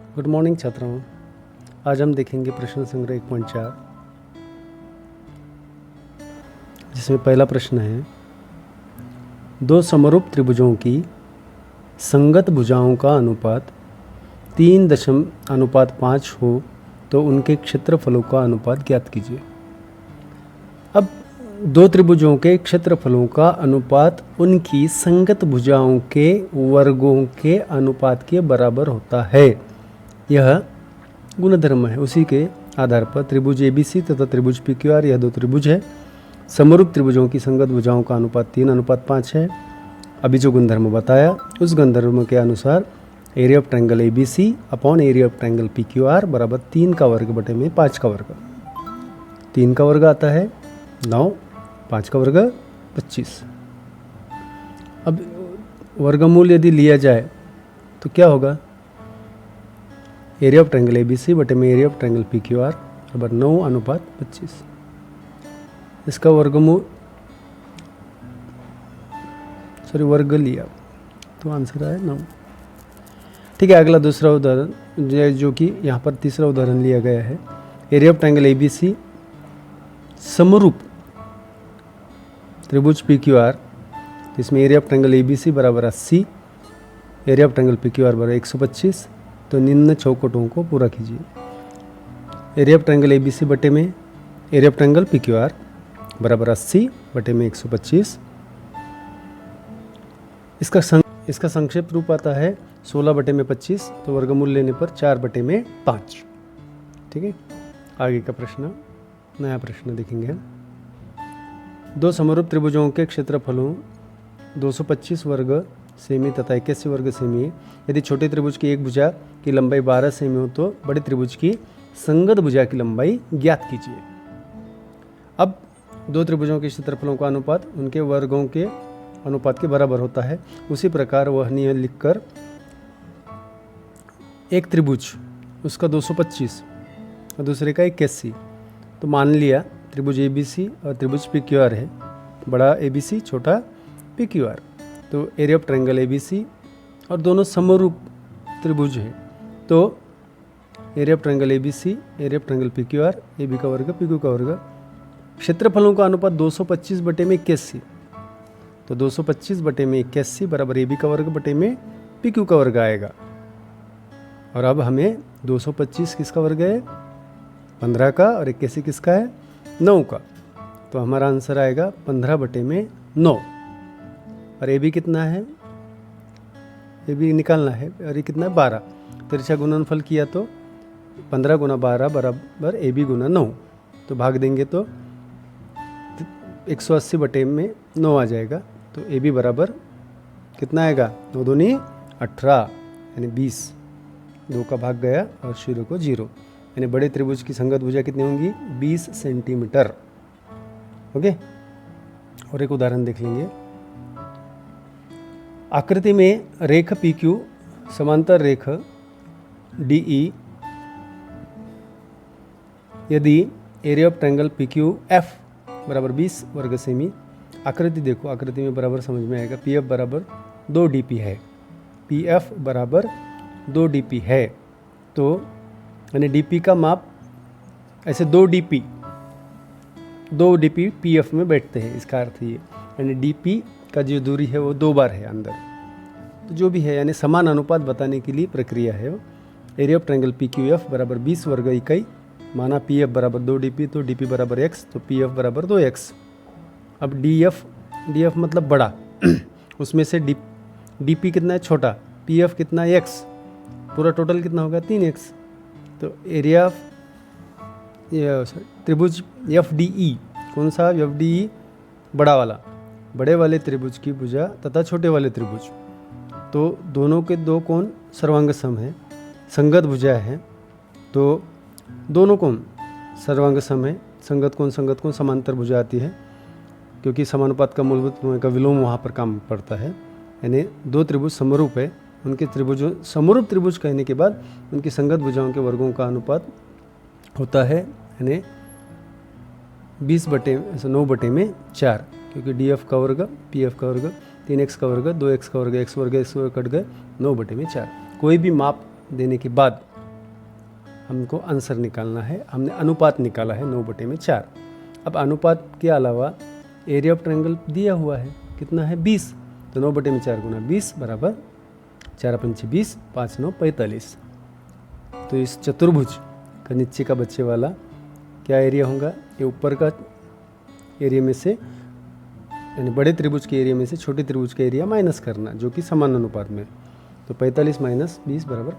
Good morning छात्रों। आज हम देखेंगे प्रश्न संग्रह 1.4, जिसमें पहला प्रश्न है, दो समरूप त्रिभुजों की संगत भुजाओं का अनुपात 3.5 हो तो उनके क्षेत्रफलों का अनुपात ज्ञात कीजिए। अब दो त्रिभुजों के क्षेत्रफलों का अनुपात उनकी संगत भुजाओं के वर्गों के अनुपात के बराबर होता है। यह गुणधर्म है। उसी के आधार पर त्रिभुज ABC तथा त्रिभुज PQR, यह दो त्रिभुज है। समरूप त्रिभुजों की संगत भुजाओं का अनुपात 3:5 है। अभी जो गुणधर्म बताया उस गुणधर्म के अनुसार area of triangle ABC upon area of triangle PQR बराबर 3 का वर्ग बटे में 5 का वर्ग। 3 का वर्ग आता है 9, 5 का वर्ग 25। अब वर्गमूल यदि लिया जाए तो क्या होगा? एरिया ऑफ ट्रायंगल ABC बटे में एरिया ऑफ ट्रायंगल PQR बराबर 9:25। इसका वर्गमूल वर्ग लिया तो आंसर आया 9। ठीक है, अगला दूसरा उदाहरण जो कि यहाँ पर तीसरा उदाहरण लिया गया है। एरिया ऑफ ट्रायंगल ABC समरूप त्रिभुज PQR, इसमें एरिया ऑफ ट्रायंगल ABC बराबर 80, एरिया ऑफ ट्रायंगल PQR बराबर 125। तो निम्न चौखटों को पूरा कीजिए। एरिया ऑफ ट्रायंगल ABC बटे में एरिया ऑफ ट्रायंगल PQR बराबर 80 बटे में 125। इसका संक्षेप रूप आता है 16 बटे में 25, तो वर्गमूल लेने पर 4 बटे में 5। ठीक है, आगे का प्रश्न, नया प्रश्न देखेंगे। दो समरूप त्रिभुजों के क्षेत्रफलों 225 वर्ग सेमी तथा 81 वर्ग सेमी है। यदि छोटे त्रिभुज की एक भुजा की लंबाई 12 सेमी हो तो बड़े त्रिभुज की संगत भुजा की लंबाई ज्ञात कीजिए। अब दो त्रिभुजों के क्षेत्रफलों का अनुपात उनके वर्गों के अनुपात के बराबर होता है। उसी प्रकार वह नियम लिखकर एक त्रिभुज उसका 225 और दूसरे का 81, तो मान लिया त्रिभुज ABC और त्रिभुज PQR है, बड़ा ABC छोटा PQR। तो एरिया ऑफ ट्रायंगल ABC और दोनों समरूप त्रिभुज है, तो area of triangle ABC, area of triangle PQR, AB का वर्ग PQ का वर्ग। क्षेत्रफलों का अनुपात 225 बटे में 81, तो 225 बटे में 81 बराबर AB का वर्ग बटे में PQ का वर्ग आएगा। और अब हमें 225 किसका वर्ग है? 15 का, और 81 किसका है? 9 का। तो हमारा आंसर आएगा 15 बटे में 9। और AB कितना है? AB निकालना है, और ये कितना है? 12। तिरछा गुणनफल किया तो 15 गुना 12 बराबर AB गुना 9, तो भाग देंगे तो 180 बटे में 9 आ जाएगा। तो AB बराबर कितना आएगा? 9 दूनी 18 यानी 20। 2 का भाग गया और 0 को 0, यानी बड़े त्रिभुज की संगत भुजा कितनी होंगी? 20 सेंटीमीटर। ओके, और एक उदाहरण देख लेंगे। आकृति में रेखा PQ समांतर रेखा DE यदि एरिया ऑफ ट्रायंगल PQF बराबर 20 वर्ग सेमी। आकृति देखो, आकृति में बराबर समझ में आएगा। PF बराबर 2 DP है, PF बराबर 2 DP है, तो यानी DP का माप ऐसे 2 DP PF में बैठते हैं। इसका अर्थ ये, यानी DP का जो दूरी है वो 2 बार है अंदर, तो जो भी है यानी समान अनुपात बताने के लिए प्रक्रिया है वो। एरिया ऑफ ट्रायंगल PQF बराबर 20 वर्ग इकाई, माना PF बराबर 2 DP, तो DP बराबर x, तो PF बराबर 2x। अब DF मतलब बड़ा उसमें से DP कितना है? छोटा। PF कितना है? x। पूरा टोटल कितना होगा? 3x। तो एरिया ऑफ त्रिभुज FDE, कौन सा? FDE बड़ा वाला, बड़े वाले त्रिभुज की भुजा तथा छोटे वाले त्रिभुज, तो दोनों के दो कोण सर्वांग सम है, संगत भुजा है, तो दोनों कोण सर्वांग सम है। संगत कोण समांतर भुजा आती है, क्योंकि समानुपात का मूलभूत प्रमेय का विलोम वहाँ पर काम पड़ता है। यानी दो त्रिभुज समरूप है, उनके त्रिभुजों समरूप त्रिभुज कहने के बाद उनकी संगत भुजाओं के वर्गों का अनुपात होता है यानी 20 बटे 9 बटे में 4, क्योंकि DF का वर्ग, PF का वर्ग, 3x का वर्ग, 2x का वर्ग, x वर्ग कट गए, 9 बटे में 4। कोई भी माप देने के बाद हमको आंसर निकालना है। हमने अनुपात निकाला है 9/4। अब अनुपात के अलावा एरिया ऑफ ट्रायंगल दिया हुआ है, कितना है 20, तो 9/4 गुना 20 बराबर 4 पंचे 20, 5 9 45। तो इस चतुर्भुज का नीचे का बच्चे वाला क्या एरिया होगा, ये ऊपर का एरिया में से यानी बड़े त्रिभुज के एरिया में से छोटे त्रिभुज का एरिया माइनस करना, जो कि समान अनुपात में। तो 45 - 20 बराबर